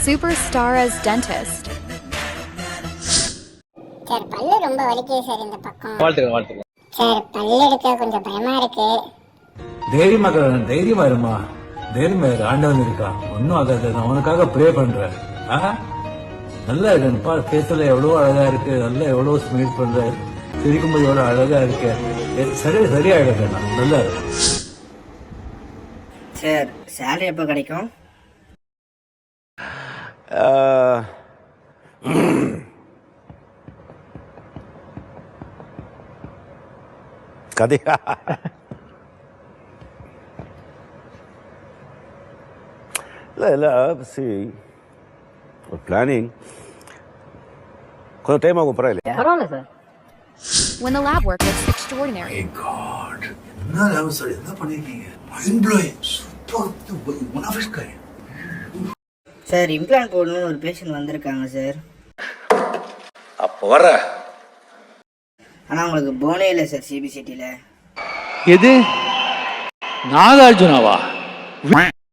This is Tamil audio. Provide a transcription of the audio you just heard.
Superstar as dentist. சார் பல்லு ரொம்ப வலிக்குது சார் இந்த பக்கம். வாழ்த்துக்கள். சார் பல்லு எடுக்க கொஞ்சம் பயமா இருக்கு. தைரியமா இருமா, தைரியமா இரு, ஆண்டவன் இருக்கா, ஒன்னும் ஆகாது. நான் உனக்காக ப்ரே பண்றேன். நல்லா இருக்குப்பா, பேசல எவ்வளவு அழகா இருக்கு, நல்லா எவ்வளவு ஸ்மைல் பண்ற, சிரிக்கும்போது எவ்வளவு அழகா இருக்கு. சரியாயிடுங்க, நல்லா இருக்கு. சார் சேலரி எப்போ கிடைக்கும்? கதையா? இல்லை சி பிளானிங் கொஞ்சம் டைம் ஆகும். பரவாயில்ல sir. When the lab work looks extraordinary. என்ன லேப் சார், என்ன பண்ணிருக்கீங்க? Mind blowing, super, one of its kind. Sir implant போடணும்னு ஒரு பேஷண்ட் வந்திருக்காங்க சார். அப்போ வர. ஆனால் உங்களுக்கு போனே இல்லை சார் சிபிசிடியில். எது? நாகார்ஜுனாவா?